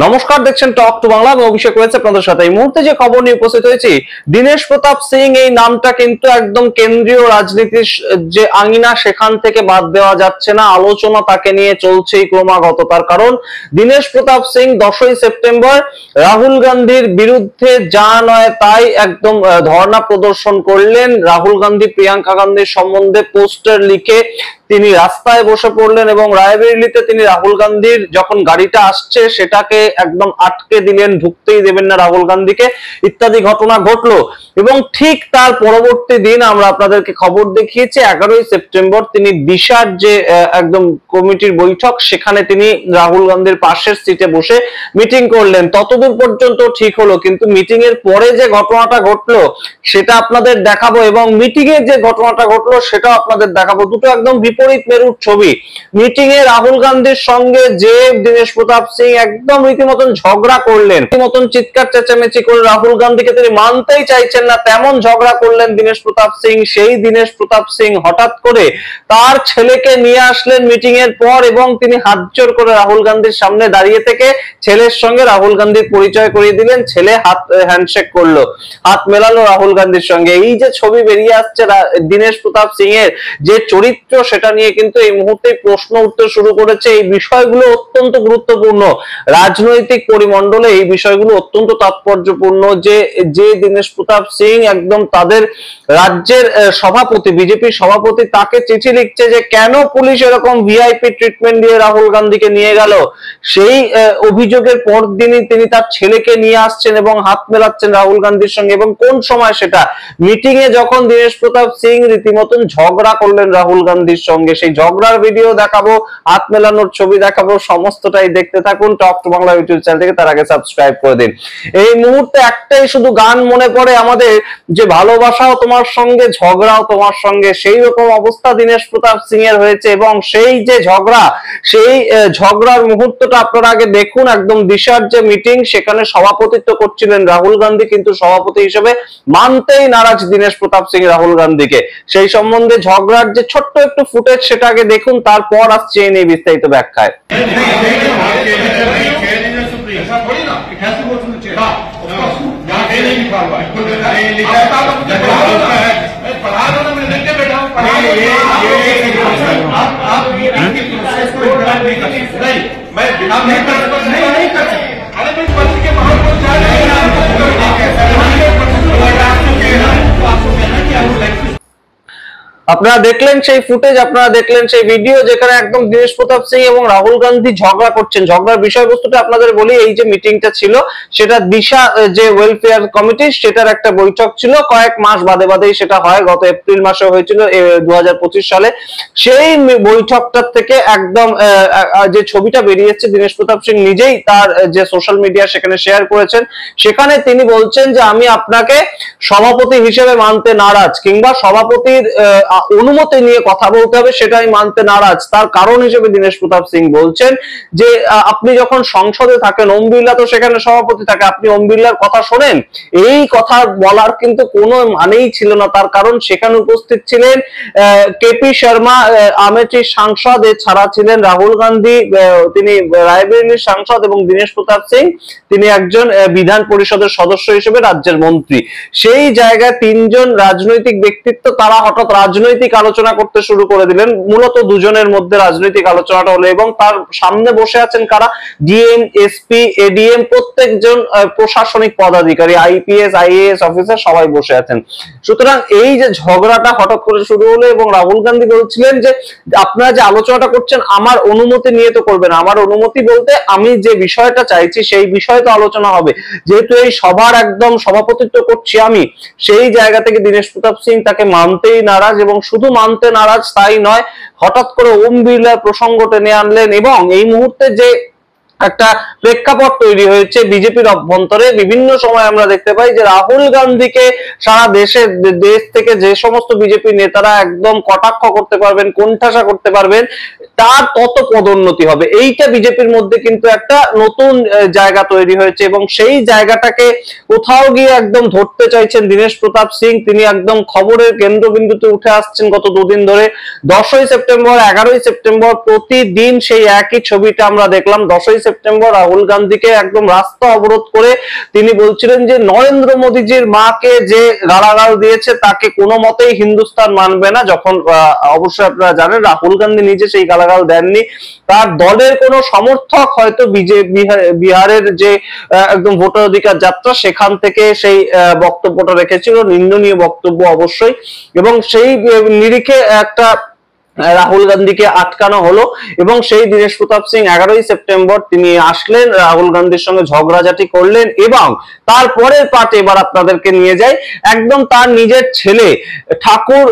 নমস্কার, দেখছেন talk to Bangla. আমি অভিষেক রয়েছে আপনাদের সাথে। এই মুহূর্তে যে খবর নিয়ে উপস্থিত হয়েছি, দীনেশ প্রতাপ সিং এই নামটা কিন্তু একদম কেন্দ্রীয় রাজনীতির যে আঙিনা সেখান থেকে বাদ দেওয়া যাচ্ছে না। আলোচনা তাকে নিয়ে চলছেই ক্রমাগত। তার কারণ দীনেশ প্রতাপ সিং 10ই সেপ্টেম্বর রাহুল গান্ধীর বিরুদ্ধে যা নয় তাই একদম ধর্ণা প্রদর্শন করলেন। রাহুল গান্ধী প্রিয়াঙ্কা গান্ধীর সম্বন্ধে পোস্টার লিখে তিনি রাস্তায় বসে পড়লেন এবং রায়বেরিলিতে তিনি রাহুল গান্ধীর যখন গাড়িটা আসছে সেটাকে একদম আটকে দিলেন, ঢুকতেই দেবেন না রাহুল গান্ধীকে, ইত্যাদি ঘটনা ঘটলো। এবং ঠিক তার পরবর্তী দিন আমরা আপনাদেরকে খবর দেখিয়েছি 11ই সেপ্টেম্বর তিনি দিশার যে একদম কমিটির বৈঠক, সেখানে তিনি রাহুল গান্ধীর পাশের সিটে বসে মিটিং করলেন। ততদূর পর্যন্ত ঠিক হলো, কিন্তু মিটিং এর পরে যে ঘটনাটা ঘটলো সেটা আপনাদের দেখাবো এবং মিটিং এর যে ঘটনাটা ঘটলো সেটাও আপনাদের দেখাবো। দুটো একদম বিপরীত মেরুর ছবি। মিটিং এ রাহুল গান্ধীর সঙ্গে যে দীনেশ প্রতাপ সিং একদম রীতিমতন ঝগড়া করলেন, রীতিমতন চিৎকার চেঁচামেচি করে রাহুল গান্ধীকে তিনি মানতেই চাইছেন না, তেমন ঝগড়া করলেন দীনেশ প্রতাপ সিং। সেই দীনেশ প্রতাপ সিং হঠাৎ করে তার ছেলেকে নিয়ে আসলেন মিটিং এর পর এবং তিনি হাত জোড় করে রাহুল গান্ধীর সামনে দাঁড়িয়ে থেকে ছেলের সঙ্গে রাহুল গান্ধীর পরিচয় করিয়ে দিলেন। ছেলে হাত হ্যান্ডশেক করলো, হাত মেলালো রাহুল গান্ধীর সঙ্গে। এই যে ছবি বেরিয়ে আসছে দীনেশ প্রতাপ সিং এর যে চরিত্র, সেটা নিয়ে কিন্তু এই মুহূর্তে প্রশ্ন উঠতে শুরু করেছে। এই বিষয়গুলো অত্যন্ত গুরুত্বপূর্ণ রাজনৈতিক পরিমণ্ডলে, এই বিষয়গুলো অত্যন্ত তাৎপর্যপূর্ণ যে দীনেশ প্রতাপ সিং একদম তাদের রাজ্যের সভাপতি, বিজেপি সভাপতি, তাকে চিঠি লিখছে যে কেন পুলিশ এরকম ভিআইপি ট্রিটমেন্ট দিয়ে রাহুল গান্ধীকে নিয়ে গেল। সেই অভিযোগের পর দিনই তিনি তার ছেলেকে নিয়ে আসছেন এবং হাত মেলাচ্ছেন রাহুল গান্ধীর সঙ্গে। এবং কোন সময় সেটা? মিটিং এ যখন দীনেশ প্রতাপ সিং রীতিমতন ঝগড়া করলেন রাহুল গান্ধীর সঙ্গে। সেই ঝগড়ার ভিডিও দেখাবো, হাত মেলানোর ছবি দেখাবো, সমস্তটাই দেখতে থাকুন talk to Bangla YouTube channel থেকে। তার আগে সাবস্ক্রাইব করে দিন। এই মুহূর্তে একটাই শুধু গান মনে পড়ে আমাদের, যে ভালোবাসাও তোমার সঙ্গে ঝগড়াও তোমার সঙ্গে। সেই রকম অবস্থা দীনেশ প্রতাপ সিং এর হয়েছে এবং সেই যে ঝগড়া, সেই ঝগড়ার মুহূর্তটা আপনারা আগে দেখুন। একদম দিশার যে মিটিং, সেখানে সভাপতিত্ব করছিলেন রাহুল গান্ধী, কিন্তু সভাপতি হিসেবে মানতেই নারাজ দীনেশ প্রতাপ সিং রাহুল গান্ধীকে। সেই সম্বন্ধে ঝগড়ার যে ছোট্ট একটু ফুটেজ, সেটা আগে দেখুন, তারপর আসছে এই নিয়ে বিস্তারিত ব্যাখ্যায়। আপনারা দেখলেন সেই ফুটেজ, আপনারা দেখলেন সেই ভিডিও, যেখানে একদম দীনেশ প্রতাপ সিং এবং রাহুল গান্ধী ঝগড়া করছেন। ঝগড়ার বিষয়বস্তুটা আপনাদের বলি, এই যে মিটিংটা ছিল সেটা দিশা যে ওয়েলফেয়ার কমিটি, সেটার একটা বৈঠক ছিল। কয়েক মাস বাদে বাদেই সেটা হয়, গত এপ্রিল মাসে হয়েছিল 2025 সালে। সেই বৈঠকটার থেকে একদম যে ছবিটা বেরিয়েছে, দীনেশ প্রতাপ সিং নিজেই তার যে সোশ্যাল মিডিয়া সেখানে শেয়ার করেছেন। সেখানে তিনি বলছেন যে আমি আপনাকে সভাপতি হিসেবে মানতে নারাজ, কিংবা সভাপতির অনুমতি নিয়ে কথা বলতে হবে সেটাই মানতে নারাজ। তার কারণ হিসেবে দীনেশ প্রতাপ সিং বলছেন যে আপনি যখন সংসদে থাকেন, ওম বিড়লা তো সেখানে সভাপতি থাকে, আপনি ওম বিড়লার কথা শোনেন। এই কথা বলার কিন্তু কোনো মানেই ছিল না। তার কারণ সেখানে উপস্থিত ছিলেন কেপি শর্মা, আমেঠির সাংসদ, এছাড়া ছিলেন রাহুল গান্ধী, তিনি রায়বেরিলির সাংসদ, এবং দীনেশ প্রতাপ সিং তিনি একজন বিধান পরিষদের সদস্য হিসেবে রাজ্যের মন্ত্রী। সেই জায়গায় তিনজন রাজনৈতিক ব্যক্তিত্ব, তারা হঠাৎ রাজনৈতিক আলোচনা করতে শুরু করে দিলেন। মূলত দুজনের মধ্যে রাজনৈতিক আলোচনাটা হলো এবং তার সামনে বসে আছেন কারা? ডিএম, এসপি, এডিএম, প্রত্যেকজন প্রশাসনিক পদাধিকারী, আইপিএস, আইএএস অফিসার, সবাই বসে আছেন। সুতরাং এই যে ঝগড়াটা হঠাৎ করে শুরু হলো এবং রাহুল গান্ধী বলছিলেন যে আপনারা যে আলোচনাটা করছেন আমার অনুমতি নিয়ে তো করবেন। আমার অনুমতি বলতে আমি যে বিষয়টা চাইছি সেই বিষয়ে তো আলোচনা হবে, যেহেতু এই সবার একদম সভাপতিত্ব করছি আমি। সেই জায়গা থেকে দীনেশ প্রতাপ সিং তাকে মানতেই নারাজ, এবং শুধু মানতে নারাজ তাই নয়, হঠাৎ করে ওম বিড়লার প্রসঙ্গ টেনে আনলেন। এবং এই মুহূর্তে যে একটা প্রেক্ষাপট তৈরি হয়েছে বিজেপির অভ্যন্তরে, বিভিন্ন সময় আমরা দেখতে পাই যে রাহুল গান্ধীকে সারা দেশ থেকে যে সমস্ত বিজেপি নেতারা একদম কটাক্ষ করতে পারবেন, কোণঠাসা করতে পারবেন, তার তত পদোন্নতি হবে। এইটা বিজেপির মধ্যে কিন্তু একটা নতুন জায়গা তৈরি হয়েছে এবং সেই জায়গাটাকে কোথাও গিয়ে একদম ধরতে চাইছেন দীনেশ প্রতাপ সিং। তিনি একদম খবরের কেন্দ্রবিন্দুতে উঠে আসছেন গত দুদিন ধরে। 10ই সেপ্টেম্বর, 11ই সেপ্টেম্বর প্রতিদিন সেই একই ছবিটা আমরা দেখলাম। 10ই সেপ্টেম্বর রাহুল গান্ধীকে একদম রাস্তা অবরোধ করে তিনি বলছিলেন যে নরেন্দ্র মোদীজির মাকে যে গালাগাল দিয়েছে তাকে কোনো মতেই হিন্দুস্তান মানবে না। যখন অবশ্যই আপনারা জানেন রাহুল গান্ধী নিজে সেই গালাগাল দেননি, তার দলের কোনো সমর্থক হয়তো বিহারের যে একদম ভোটার অধিকার যাত্রা সেখান থেকে সেই বক্তব্যটা রেখেছিল, নিন্দনীয় বক্তব্য অবশ্যই, এবং সেই নিরিখে একটা রাহুল গান্ধীকে আটকানো হলো। এবং সেই দীনেশ প্রতাপ সিং 11ই সেপ্টেম্বর তিনি আসলেন, রাহুল গান্ধীর সঙ্গে ঝগড়াঝাটি করলেন, এবং তারপরের পার্টে এবার আপনাদেরকে নিয়ে যাই একদম তার নিজের ছেলে ঠাকুর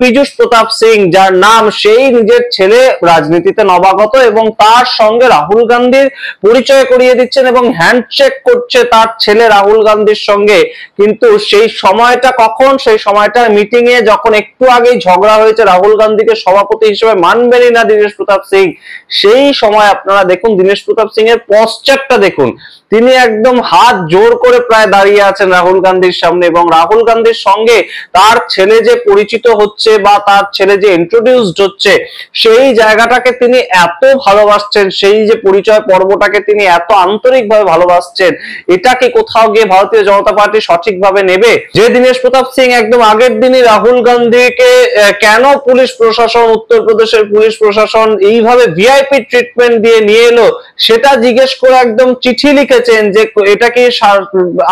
পীযূষ প্রতাপ সিং, যার নাম, সেই নিজের ছেলে রাজনীতিতে নবাগত এবং তার সঙ্গে রাহুল গান্ধীর পরিচয় করিয়ে দিচ্ছেন এবং হ্যান্ডশেক করছে তার ছেলে রাহুল গান্ধীর সঙ্গে। কিন্তু সেই সময়টা কখন? সেই সময়টা মিটিং এ যখন একটু আগেই ঝগড়া হয়েছে, রাহুল গান্ধীকে সভাপতি হিসেবে মানবেনই না দীনেশ প্রতাপ সিং, সেই সময় আপনারা দেখুন দীনেশ প্রতাপ সিং এর পশ্চাৎটা দেখুন, তিনি একদম হাত জোর করে প্রায় দাঁড়িয়ে আছেন রাহুল গান্ধীর সামনে, এবং রাহুল গান্ধীর সঙ্গে তার ছেলে যে পরিচিত হচ্ছে বা তার ছেলে যে ইন্ট্রোডিউসড হচ্ছে, সেই জায়গাটাকে তিনি এত ভালোবাসছেন, সেই যে পরিচয় পর্বটাকে তিনি এত আন্তরিকভাবে ভালোবাসছেন, এটা কি কোথাও গিয়ে ভারতীয় জনতা পার্টি সঠিকভাবে নেবে? যে দীনেশ প্রতাপ সিং একদম আগের দিনই রাহুল গান্ধীকে কেন পুলিশ প্রশাসন, উত্তরপ্রদেশের পুলিশ প্রশাসন এইভাবে ভিআইপি ট্রিটমেন্ট দিয়ে নিয়ে এলো, সেটা জিজ্ঞেস করে একদম চিঠি লিখেছেন যে এটা কি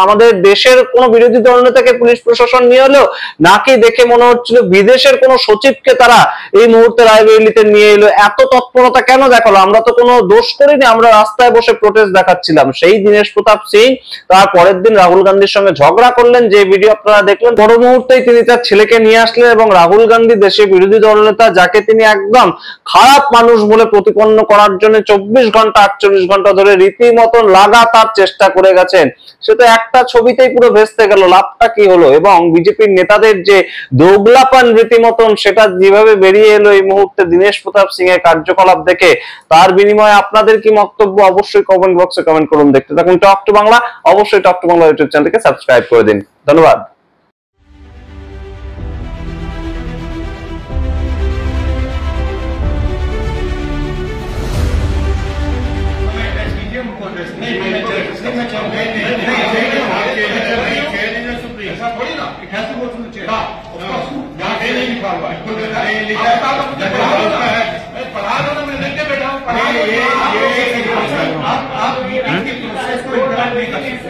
আমাদের দেশের কোনো বিরোধী দলনেতাকে পুলিশ প্রশাসন নিয়ে এলো, নাকি দেখে মনে হচ্ছিল বিদেশের কোনো সচিবকে তারা এই মুহূর্তে রায়বেরিলিতে নিয়ে এলো। এত তৎপরতা কেন দেখালো? আমরা তো কোনো দোষ করিনি, আমরা রাস্তায় বসে প্রোটেস্ট দেখাচ্ছিলাম। সেই দীনেশ প্রতাপ সিং তার পরের দিন রাহুল গান্ধীর সঙ্গে ঝগড়া করলেন, যে ভিডিও আপনারা দেখলেন, পর মুহূর্তেই তিনি তার ছেলেকে নিয়ে আসলেন এবং রাহুল গান্ধী দেশের বিরোধী দলনেতা, যাকে তিনি একদম খারাপ মানুষ বলে প্রতিপন্ন করার জন্য 24 ঘন্টা 48 ঘন্টা ধরে রীতিমতন লাগাতার চেষ্টা করে গেছেন, সে তো একটা ছবিতেই পুরো ভেস্তে গেল। লাভটা কি হলো? এবং বিজেপির নেতাদের যে দোগলাপান রীতিমতন, সেটা যেভাবে বেরিয়ে এলো এই মুহূর্তে দীনেশ প্রতাপ সিং এর কার্যকলাপ দেখে, তার বিনিময়ে আপনাদের কি বক্তব্য অবশ্যই কমেন্ট বক্সে কমেন্ট করুন। দেখতে থাকুন টক টু বাংলা, অবশ্যই টক টু বাংলা ইউটিউব চ্যানেলকে সাবস্ক্রাইব করে দিন। ধন্যবাদ।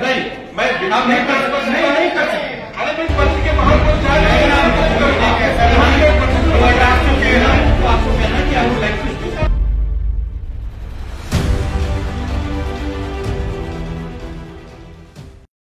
नहीं, मैं बिना नहीं कर सकता, नहीं कर सकता। अरे मैं पति के बाहर को जा रहे हैं।